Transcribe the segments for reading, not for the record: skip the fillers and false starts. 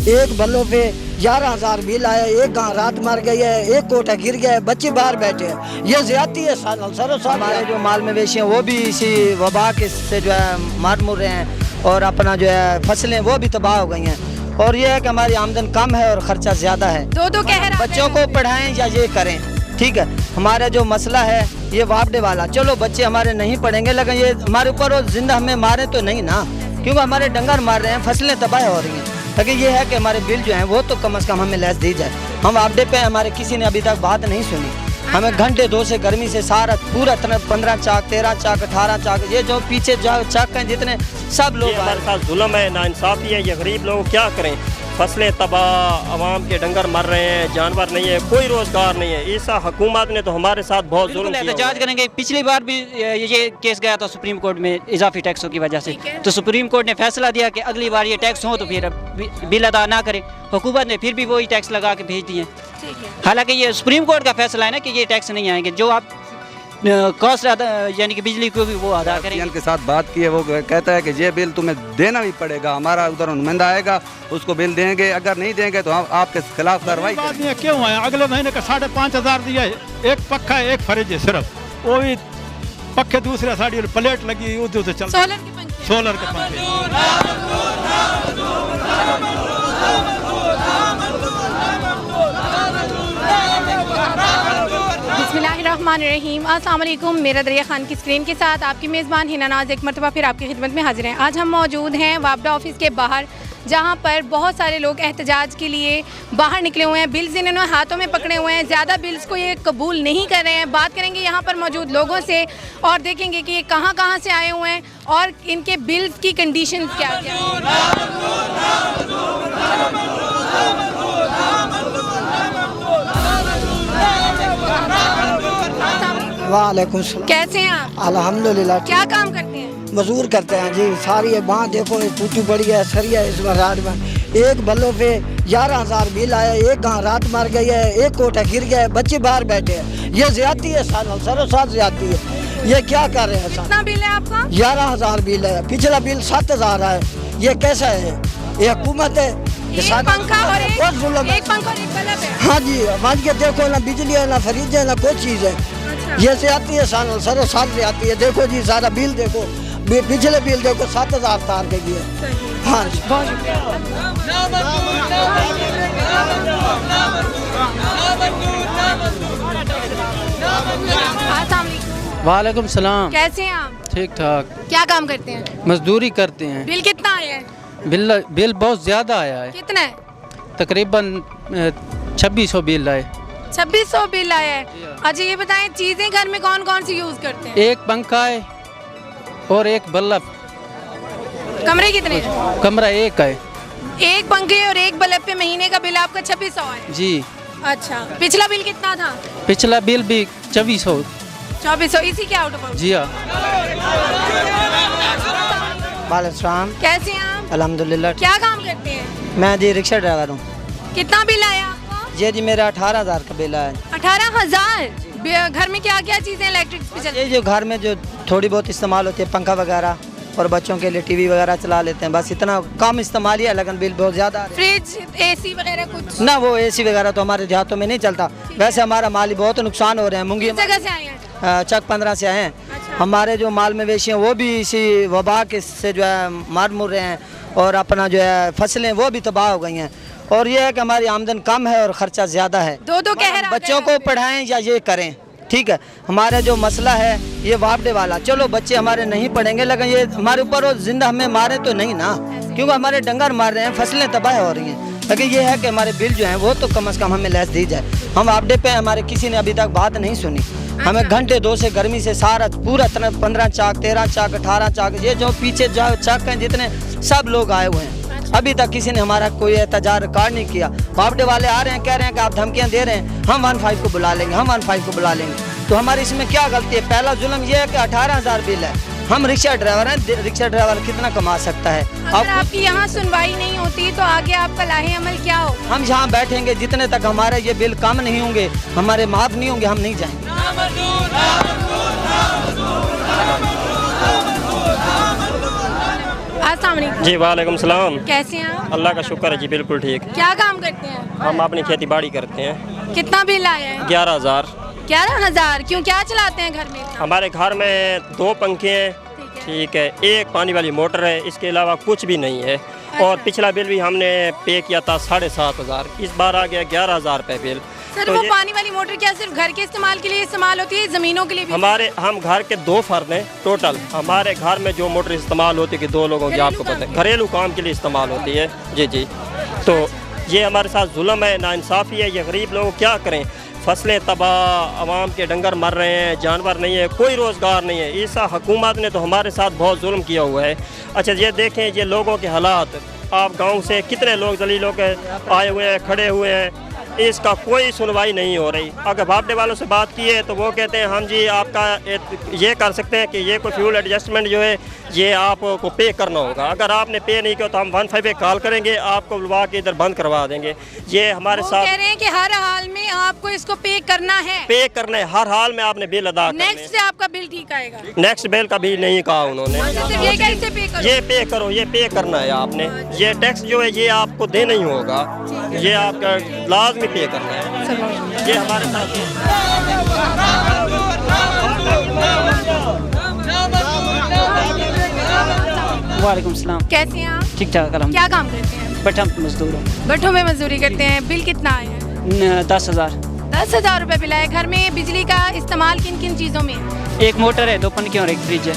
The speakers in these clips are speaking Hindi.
एक बल्लों पे 11,000 बिल आया, एक गाँव रात मर गई है, एक कोटा गिर गया है, बच्चे बाहर बैठे हैं। ये ज्यादती है। हमारे जो माल मवेशी हैं वो भी इसी वबा के से जो है मार मुर रहे हैं और अपना जो है फसलें वो भी तबाह हो गई हैं। और ये है कि हमारी आमदन कम है और खर्चा ज़्यादा है। दो कह रहा बच्चों को पढ़ाएं या ये करें, ठीक है। हमारा जो मसला है ये वापडे वाला, चलो बच्चे हमारे नहीं पढ़ेंगे लेकिन ये हमारे ऊपर वो जिंदा हमें मारे तो नहीं ना, क्योंकि हमारे डंगर मार रहे हैं, फसलें तबाह हो रही हैं। लेकिन ये है कि हमारे बिल जो हैं वो तो कम से कम हमें लैस दी जाए। हम वापडे पे हमारे किसी ने अभी तक बात नहीं सुनी। हमें घंटे दो से गर्मी से सारा पूरा 15 चाक 13 चाक 18 चाक ये जो पीछे चाक हैं जितने सब लोग हमारे साथ जुल्म है, नाइंसाफ़ी है। ये गरीब लोग क्या करें, फसलें तबाह, आवाम के डंगर मर रहे हैं, जानवर नहीं है, कोई रोज़गार नहीं है। इस हुकूमत ने तो हमारे साथ बहुत जुल्म किया। एहतजाज करेंगे। पिछली बार भी ये केस गया था सुप्रीम कोर्ट में इजाफी टैक्सों की वजह से, तो सुप्रीम कोर्ट ने फैसला दिया कि अगली बार ये टैक्स हो तो फिर बिल अदा ना करें। हुकूमत ने फिर भी वही टैक्स लगा के भेज दिए। हालांकि ये सुप्रीम कोर्ट का फैसला है ना कि ये टैक्स नहीं आएंगे, जो आप कॉस्ट यानी कि बिजली को भी वो अदा करेंगे। के साथ बात की है, वो कहता है कि ये बिल तुम्हें देना भी पड़ेगा, हमारा उधर नुमाइंदा आएगा उसको बिल देंगे, अगर नहीं देंगे तो हम आपके खिलाफ कार्रवाई करेंगे। क्यों है अगले महीने का 5,500 दिया है, एक पक्का है, एक फ्रिज है सिर्फ, वो भी पक्के दूसरे साड़ी प्लेट लगी उधर से चल सोलर के पंखे। बिस्मिल्लाहिर्रहमानिर्रहीम। अस्सलाम वालेकुम। मेरा दरिया खान की स्क्रीन के साथ आपकी मेज़बान हिना नाज एक मरतबा फिर आपकी खिदमत में हाजिर हैं। आज हम मौजूद हैं वापडा ऑफिस के बाहर, जहां पर बहुत सारे लोग एहतजाज के लिए बाहर निकले हुए हैं। बिल्स इन्होंने हाथों में पकड़े हुए हैं, ज़्यादा बिल्स को ये कबूल नहीं कर रहे हैं। बात करेंगे यहाँ पर मौजूद लोगों से और देखेंगे कि ये कहाँ से आए हुए हैं और इनके बिल्स की कंडीशन क्या क्या है। वालेकुम सलाम। कैसे हैं आप? अल्हम्दुलिल्लाह। क्या काम करते हैं? मजदूर करते हैं जी। सारी ये बाँह देखो, ये टूटी पड़ी है, सरिया इसमें रात में। एक बल्लों पे 11,000 बिल आया, एक गाँव रात मर गई है, एक कोटा गिर गया है, बच्चे बाहर बैठे हैं। ये ज्यादती है, सरो साथ ज्यादती है। ये क्या कर रहे हैं? कितना बिल है आपका? 11,000 बिल है, पिछला बिल 7,000 है। ये कैसा है? ये हुकूमत है? एक पंखा और एक बल्ब है। हाँ जी, मान के देखो ना बिजली है ना फ्रिज है ना कोई चीज़ है। ये से आती है सरो साल से आती है। देखो जी सारा बिल देखो, पिछले बिल देखो 7,000 तार के लिए। हाँ जी, बहुत वालेकुम सलाम। कैसे हैं आप? ठीक ठाक। क्या काम करते हैं? मजदूरी करते हैं। बिल कितना आया है? बिल बहुत ज़्यादा आया है, कितना है? तकरीबन 2600 बिल आए। 2600 बिल आया है। अच्छा ये बताएं, चीज़ें घर में कौन कौन सी यूज़ करते हैं? एक पंखा है और एक बल्ब। कमरे कितने हैं? कमरा एक है। एक पंखे और एक बल्ब पे महीने का बिल आपका 2600 है जी। अच्छा, पिछला बिल कितना था? पिछला बिल भी 2400। 2400 इसी के आउट ऑफ। जी हाँ। वालेकुम। कैसे हैं आप? अल्हम्दुलिल्लाह। क्या काम करते हैं? मैं जी रिक्शा ड्राइवर हूँ। कितना बिल आया आपको? ये जी मेरा 18,000 का बिल है। 18,000। घर में क्या क्या चीज़ें इलेक्ट्रिक पे चलती ये जो घर में जो थोड़ी बहुत इस्तेमाल होती है, पंखा वगैरह और बच्चों के लिए टीवी वगैरह चला लेते हैं, बस इतना कम इस्तेमाल ही है, लेकिन बिल बहुत ज़्यादा है। फ्रिज एसी वगैरह कुछ ना, वो एसी वगैरह तो हमारे देहातों में नहीं चलता। वैसे हमारा माली बहुत नुकसान हो रहे हैं। मूंगी जगह से आए हैं? चक 15 से आए हैं। हमारे जो माल मवेशी हैं वो भी इसी वबा के से जो है मार मुर रहे हैं और अपना जो है फसलें वो भी तबाह हो गई हैं। और ये है कि हमारी आमदन कम है और ख़र्चा ज़्यादा है। दो कह रहा है। बच्चों को पढ़ाएं या ये करें, ठीक है। हमारा जो मसला है ये वापडे वाला, चलो बच्चे हमारे नहीं पढ़ेंगे लेकिन ये हमारे ऊपर वो जिंदा हमें मारे तो नहीं ना, क्योंकि हमारे डंगर मार रहे हैं, फसलें तबाह हो रही हैं। लेकिन ये है कि हमारे बिल जो हैं वो तो कम से कम हमें लैस दी जाए। हम वापडे पे हमारे किसी ने अभी तक बात नहीं सुनी। हमें घंटे दो से गर्मी से सारा पूरा 15 चाक 13 चाक 18 चाक ये जो पीछे चाक हैं जितने सब लोग आए हुए हैं। अभी तक किसी ने हमारा कोई एहतजाज रिकॉर्ड नहीं किया। वापडे वाले आ रहे हैं, कह रहे हैं कि आप धमकियां दे रहे हैं, हम 15 को बुला लेंगे, हम 15 को बुला लेंगे। तो हमारी इसमें क्या गलती है? पहला जुल्म यह है कि 18,000 बिल है। हम रिक्शा ड्राइवर हैं, रिक्शा ड्राइवर कितना कमा सकता है? अगर आपकी यहाँ सुनवाई नहीं होती तो आगे आपका लाहे अमल क्या हो? हम यहाँ बैठेंगे जितने तक हमारे ये बिल कम नहीं होंगे, हमारे माफ नहीं होंगे, हम नहीं जाएंगे। अस्सलाम वालेकुम। जी वालेकुम सलाम। कैसे हैं आप? अल्लाह का शुक्र है जी, बिल्कुल ठीक। क्या काम करते हैं? हम अपनी खेती बाड़ी करते हैं। कितना बिल आया है? 11,000। 11,000। क्यों, क्या चलाते हैं घर में? हमारे घर में 2 पंखे हैं, ठीक है, एक पानी वाली मोटर है, इसके अलावा कुछ भी नहीं है। और पिछला बिल भी हमने पे किया था 7,500, इस बार आ गया 11,000 रुपये बिल। सर तो वो ये पानी वाली मोटर क्या सिर्फ घर के इस्तेमाल के लिए इस्तेमाल होती है, ज़मीनों के लिए भी? हम घर के 2 फर्द हैं टोटल। हमारे घर में जो मोटर इस्तेमाल होती है कि 2 लोगों की, आपको पता है, घरेलू काम के लिए इस्तेमाल होती है। जी जी, तो ये हमारे साथ जुल्म है, नाइंसाफ़ी है। ये गरीब लोग क्या करें, फसलें तबाह, आवाम के डंगर मर रहे हैं, जानवर नहीं है, कोई रोज़गार नहीं है। इस हुकूमत ने तो हमारे साथ बहुत जुल्म किया हुआ है। अच्छा ये देखें, ये लोगों के हालात, आप गांव से कितने लोग जलील लोग आए हुए हैं, खड़े हुए हैं, इसका कोई सुनवाई नहीं हो रही। अगर भापडे वालों से बात की है तो वो कहते हैं हम जी आपका ये कर सकते हैं कि ये कोई फ्यूल एडजस्टमेंट जो है ये आपको पे करना होगा। अगर आपने पे नहीं किया तो हम 15 पे कॉल करेंगे, आपको बुलवा के इधर बंद करवा देंगे। ये हमारे वो साथ कह रहे हैं कि हर हाल में आपको इसको पे करना है। पे करना है, हर हाल में आपने बिल अदा करना है। नेक्स्ट से आपका बिल ठीक आएगा। नेक्स्ट बिल का भी नहीं कहा उन्होंने। सिर्फ ये कैसे पे करो? ये पे करो, ये पे करना है आपने। ये टैक्स जो है ये आपको देना ही होगा, ये आपका लाजमी पे करना है। ये हमारे साथ वालेकुम सलाम। कैसे हैं आप? ठीक ठाक अलहम्दुलिल्लाह। क्या काम करते हैं? बट हम मजदूर हैं। भट्ठों में मजदूरी करते हैं। बिल कितना आया है? 10,000। 10,000 रुपये बिल आया। घर में बिजली का इस्तेमाल किन किन चीज़ों में? एक मोटर है, 2 पंखे और एक फ्रिज है।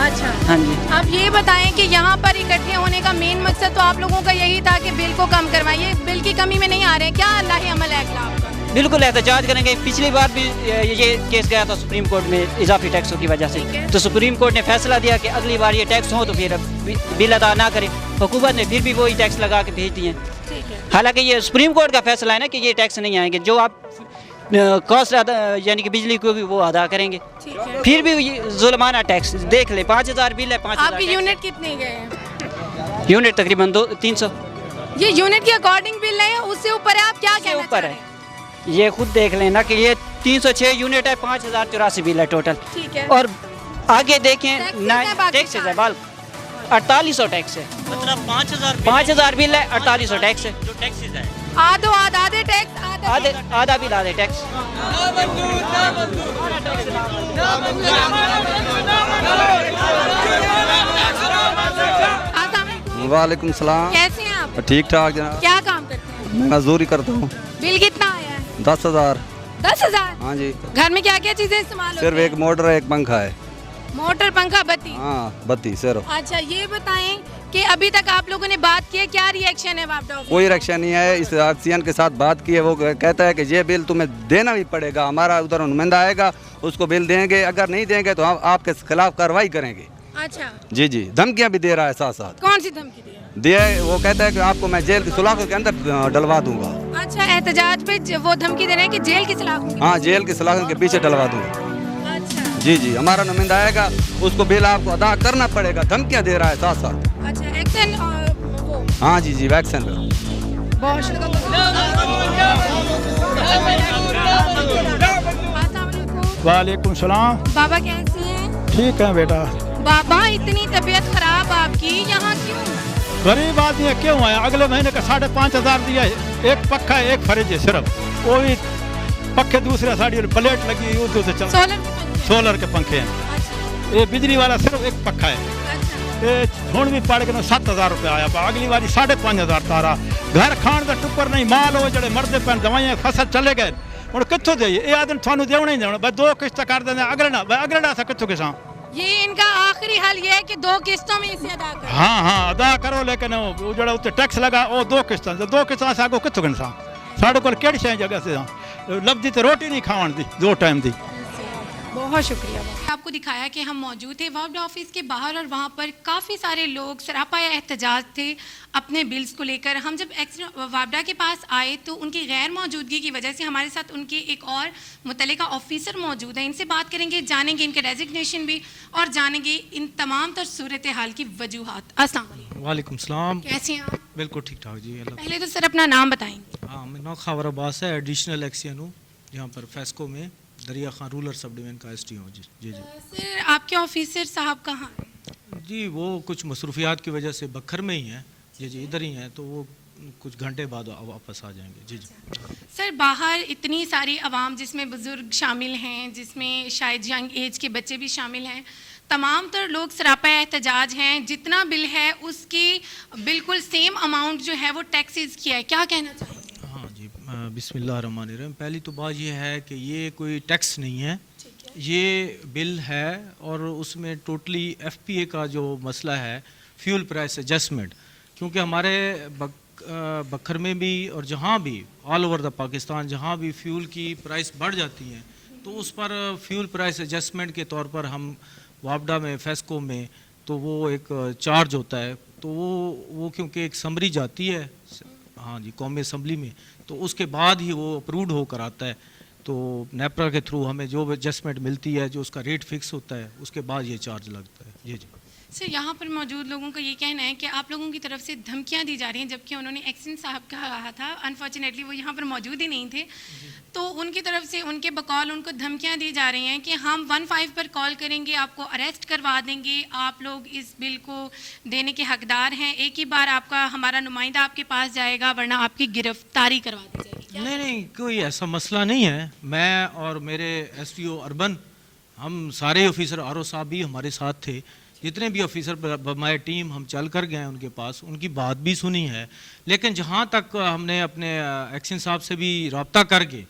अच्छा, हाँ जी। आप ये बताएं कि यहाँ पर इकट्ठे होने का मेन मकसद तो आप लोगों का यही था कि बिल को कम करवाइए। बिल की कमी में नहीं आ रहे हैं, क्या अल्लाह अमल है अगला आपका? बिल्कुल एहतजाज करेंगे। पिछली बार भी ये केस गया था सुप्रीम कोर्ट में इजाफी टैक्सों की वजह से, तो सुप्रीम कोर्ट ने फैसला दिया कि अगली बार ये टैक्स हो तो फिर बिल अदा ना करें। हुकूमत ने फिर भी वही टैक्स लगा के भेज दिए। हालांकि ये सुप्रीम कोर्ट का फैसला है ना कि ये टैक्स नहीं आएंगे, जो आप कॉस्ट यानी कि बिजली को भी वो अदा करेंगे। फिर भी जुल्माना टैक्स देख ले, 5,000 बिल है। 5,000 आपकी यूनिट कितने गए हैं? यूनिट तकरीबन 300। ये यूनिट के अकॉर्डिंग बिल है, उससे ऊपर है? आप क्या कहना ऊपर चाह रहे है, हैं? ये खुद देख लेना कि ये 306 यूनिट है, 5,084 बिल है टोटल। ठीक है। और आगे देखें टैक्सेस टैक्स है बाल 4800 टैक्स है, मतलब 5,000 बिल है, 4800 टैक्स है। जो टैक्सेस है आधे टैक्स, आधा बिल आधे टैक्स। वालेकुम सलाम। कैसे हैं आप? ठीक ठाक जनाब। क्या काम करते हैं? मैं मजदूरी करता हूँ। बिल कितना आया है? 10,000। 10,000। हाँ जी। घर में क्या क्या चीजें इस्तेमाल सिर्फ होती एक मोटर है, एक पंखा है। हैं? मोटर, पंखा, बत्ती। हाँ, बत्ती सिर्फ। अच्छा ये बताएं कि अभी तक आप लोगों ने बात की है, क्या रिएक्शन है वापडा ऑफिस? कोई रिएक्शन नहीं है। इस आरसीएन के साथ बात की है, वो कहता है कि ये बिल तुम्हें देना भी पड़ेगा। हमारा उधर नुमाइंदा आएगा, उसको बिल देंगे, अगर नहीं देंगे तो हम आपके खिलाफ कार्रवाई करेंगे। अच्छा, जी जी, धमकियाँ भी दे रहा है साथ साथ। कौन सी धमकी दी है? दिए, वो कहता है कि आपको मैं जेल की सलाखों के अंदर डलवा दूंगा। अच्छा, एहतजाज पे वो धमकी दे रहे हैं कि जेल की सलाह होगी। हाँ, जेल की सलाखों के पीछे डलवा दूंगा। अच्छा जी जी, हमारा नुमाइंदा आएगा, उसको बिल आपको अदा करना पड़ेगा। धमकियाँ दे रहा है साथ साथ। अच्छा, एक्शन वो। हाँ जी जी, वैक्सीन। बहुत शुक्रिया। वालेकुम सलाम। बाबा कैसे हैं? ठीक है बेटा। बाबा इतनी तबीयत खराब आपकी, यहाँ क्यों? गरीब आदमी है, क्यों आया? अगले महीने का 5,500 दिया है। एक पक्का है, एक फ्रिज है सिर्फ, वो भी पक्के दूसरे साड़ी प्लेट लगी उधर से चल। सोलर के पंखे हैं। अच्छा, ये बिजली वाला सिर्फ एक पक्का है। अच्छा। ये छोड़ भी पड़ के 7,000 रुपये आया, अगली बारी 5,500 तारा। घर खाण का टुपर नहीं, माल हो जड़े मरदे पैन दवाइयाँ फसल चले गए और कितों दे ये आदमी थानू देवना ही देना। भाई 2 किस्त कर देने, अगले सा कितों किसा। ये इनका आखिरी हल ये है कि 2 किस्तों में इसे अदा करो। हाँ हाँ, अदा करो, लेकिन वो जड़ा उत्ते टैक्स लगा वो 2 किस्तां, 2 किस्तां से आगो कितों किसा। साढ़े को केड़ी शइ जगह से लभदी तो रोटी नहीं खावन दी 2 टाइम दी। बहुत शुक्रिया। आपको दिखाया कि हम मौजूद थे वापडा ऑफिस के बाहर और वहाँ पर काफ़ी सारे लोग सरापा या एहतजाज थे अपने बिल्स को लेकर। हम जब वापडा के पास आए तो उनकी गैर मौजूदगी की वजह से हमारे साथ उनके एक और मुतल्लिका ऑफिसर मौजूद हैं। इनसे बात करेंगे, जानेंगे इनके रेजिग्नेशन भी और जानेंगे इन तमाम तर सूरत हाल की वजूहात। अस्सलाम वालेकुम। वालेकुम सलाम। कैसे हैं आप? बिल्कुल ठीक ठाक जी। पहले तो सर अपना नाम बताएंगे। हाँ, मेरा नाम खावर अब्बास है, एडिशनल एक्सियन हूँ यहाँ पर फेस्को में, दरिया खान रूरल सब डिवीजन का ST हूँ जी। जी जी सर आपके ऑफिसर साहब कहाँ हैं? जी वो कुछ मसरूफियात की वजह से बखर में ही हैं, जी इधर ही हैं, तो वो कुछ घंटे बाद वापस आ जाएंगे। जी। सर बाहर इतनी सारी आवाम जिसमें बुज़ुर्ग शामिल हैं, जिसमें शायद यंग एज के बच्चे भी शामिल हैं, तमाम तर लोग सरापा एहतजाज हैं, जितना बिल है उसकी बिल्कुल सेम अमाउंट जो है वो टैक्सेस किया है, क्या कहना चाहेंगे? हाँ जी, बिस्मिल्लाहिर्रहमानिर्रहीम। पहली तो बात ये है कि ये कोई टैक्स नहीं है, ये बिल है और उसमें टोटली FPA का जो मसला है फ्यूल प्राइस एडजस्टमेंट, क्योंकि हमारे बखर में भी और जहाँ भी ऑल ओवर द पाकिस्तान जहाँ भी फ्यूल की प्राइस बढ़ जाती है तो उस पर फ्यूल प्राइस एडजस्टमेंट के तौर पर हम वापडा में फेस्को में तो वो एक चार्ज होता है, तो वो क्योंकि एक समरी जाती है हाँ जी कौमी असम्बली में, तो उसके बाद ही वो अप्रूव्ड होकर आता है, तो नेपरा के थ्रू हमें जो एडजस्टमेंट मिलती है जो उसका रेट फिक्स होता है उसके बाद ये चार्ज लगता है। जी। सर यहाँ पर मौजूद लोगों का ये कहना है कि आप लोगों की तरफ से धमकियाँ दी जा रही हैं, जबकि उन्होंने एक्सन साहब का कहा था, अनफॉर्चुनेटली वो यहाँ पर मौजूद ही नहीं थे, तो उनकी तरफ से उनके बकौल उनको धमकियाँ दी जा रही हैं कि हम 15 पर कॉल करेंगे, आपको अरेस्ट करवा देंगे, आप लोग इस बिल को देने के हकदार हैं, एक ही बार आपका हमारा नुमाइंदा आपके पास जाएगा वरना आपकी गिरफ्तारी करवा दी जाएगी। नहीं कोई ऐसा मसला नहीं है। मैं और मेरे SDO अर्बन हम सारे ऑफिसर RO साहब भी हमारे साथ थे, जितने भी ऑफिसर हमारी टीम हम चल कर गए उनके पास, उनकी बात भी सुनी है, लेकिन जहाँ तक हमने अपने एक्शन साहब से भी रब्ता करके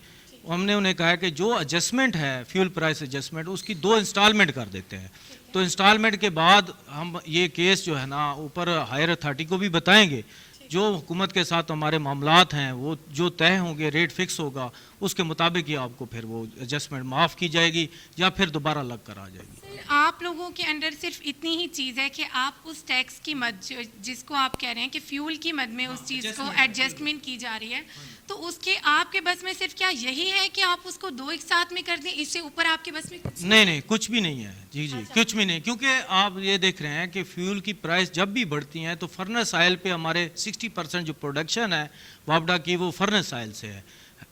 हमने उन्हें कहा कि जो एडजस्टमेंट है फ्यूल प्राइस एडजस्टमेंट उसकी 2 इंस्टॉलमेंट कर देते हैं, तो इंस्टॉलमेंट के बाद हम ये केस जो है ना ऊपर हायर अथॉरिटी को भी बताएंगे, जो हुकूमत के साथ हमारे मामलात हैं वो जो तय होंगे रेट फिक्स होगा उसके मुताबिक ही आपको फिर वो एडजस्टमेंट माफ़ की जाएगी या फिर दोबारा लग कर आ जाएगी। आप लोगों के अंडर सिर्फ इतनी ही चीज़ है कि आप उस टैक्स की मद जिसको आप कह रहे हैं कि फ्यूल की मद में उस चीज़ को एडजस्टमेंट की जा रही है, तो उसके आपके बस में सिर्फ क्या यही है कि आप उसको 2 एक साथ में कर दें, इससे ऊपर आपके बस में कुछ नहीं कुछ भी नहीं है। जी कुछ भी नहीं, क्योंकि आप ये देख रहे हैं कि फ्यूल की प्राइस जब भी बढ़ती हैं तो फर्नेस ऑयल पे हमारे 60% जो प्रोडक्शन है वापडा की वो फर्नेस ऑयल से है,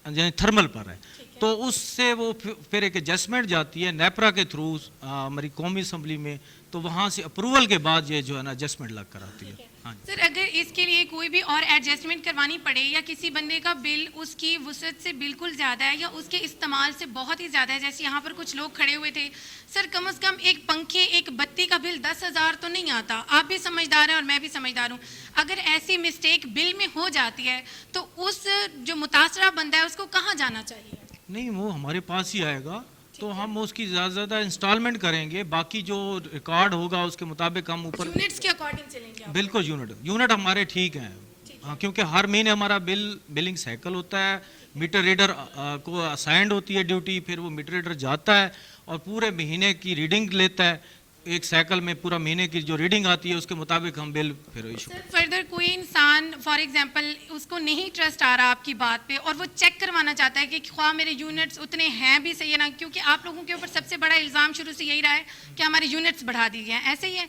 यानी थर्मल पर है, तो उससे वो फिर एक एडजस्टमेंट जाती है नेपरा के थ्रू हमारी कौमी असम्बली में, तो वहाँ से अप्रूवल के बाद ये जो है ना एडजस्टमेंट लग कर आती है। हाँ सर अगर इसके लिए कोई भी और एडजस्टमेंट करवानी पड़े या किसी बंदे का बिल उसकी वसअत से बिल्कुल ज़्यादा है या उसके इस्तेमाल से बहुत ही ज़्यादा है, जैसे यहाँ पर कुछ लोग खड़े हुए थे, सर कम से कम एक पंखे एक बत्ती का बिल 10,000 तो नहीं आता, आप भी समझदार हैं और मैं भी समझदार हूँ, अगर ऐसी मिस्टेक बिल में हो जाती है तो उस जो मुतासरा बंदा है उसको कहाँ जाना चाहिए? नहीं वो हमारे पास ही आएगा, तो हम उसकी ज़्यादा इंस्टॉलमेंट करेंगे, बाकी जो रिकॉर्ड होगा उसके मुताबिक हम ऊपर यूनिट्स के अकॉर्डिंग चलेंगे आप? बिल्कुल यूनिट हमारे ठीक हैं, हाँ, क्योंकि हर महीने हमारा बिलिंग साइकिल होता है, मीटर रीडर को असाइंड होती है ड्यूटी, फिर वो मीटर रीडर जाता है और पूरे महीने की रीडिंग लेता है, एक साइकिल में पूरा महीने की जो रीडिंग आती है उसके मुताबिक हम बिल फिर इशू। सर फर्दर कोई इंसान फॉर एग्जांपल उसको नहीं ट्रस्ट आ रहा आपकी बात पे और वो चेक करवाना चाहता है कि ख्वाह मेरे यूनिट्स उतने हैं भी सही है ना, क्योंकि आप लोगों के ऊपर सबसे बड़ा इल्ज़ाम शुरू से यही रहा है कि हमारे यूनिट्स बढ़ा दिए गए हैं, ऐसे ही है,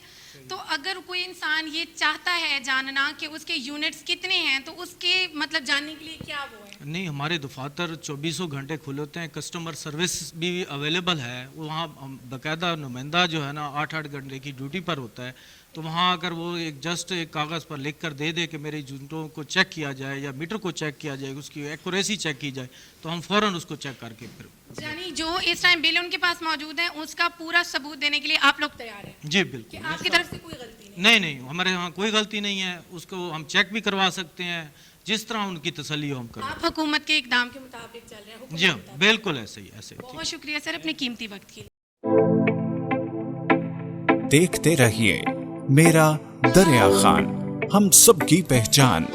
तो अगर कोई इंसान ये चाहता है जानना कि उसके यूनिट्स कितने हैं तो उसके मतलब जानने के लिए क्या वो है? नहीं हमारे दफातर 24 घंटे खुले होते हैं, कस्टमर सर्विस भी अवेलेबल है, वहाँ बाकायदा नुमाइंदा जो है ना 8-8 घंटे की ड्यूटी पर होता है, तो वहाँ अगर वो एक जस्ट एक कागज़ पर लिख कर दे दे कि मेरे यूनिटों को चेक किया जाए या मीटर को चेक किया जाए, उसकी एक्यूरेसी चेक की जाए, तो हम फ़ौरन उसको चेक करके फिर यानी जो इस टाइम बिल उनके पास मौजूद है उसका पूरा सबूत देने के लिए आप लोग तैयार हैं? जी बिल्कुल, आपकी तरफ से कोई गलती नहीं? हमारे यहाँ कोई गलती नहीं है, उसको हम चेक भी करवा सकते हैं, जिस तरह उनकी तसल्ली हो हम करें। आप हुकूमत के इकदाम के मुताबिक चल रहे हैं? जी हाँ बिल्कुल ऐसे ही ऐसे। बहुत शुक्रिया सर अपने कीमती वक्त के लिए। देखते रहिए मेरा दरिया खान, हम सबकी पहचान।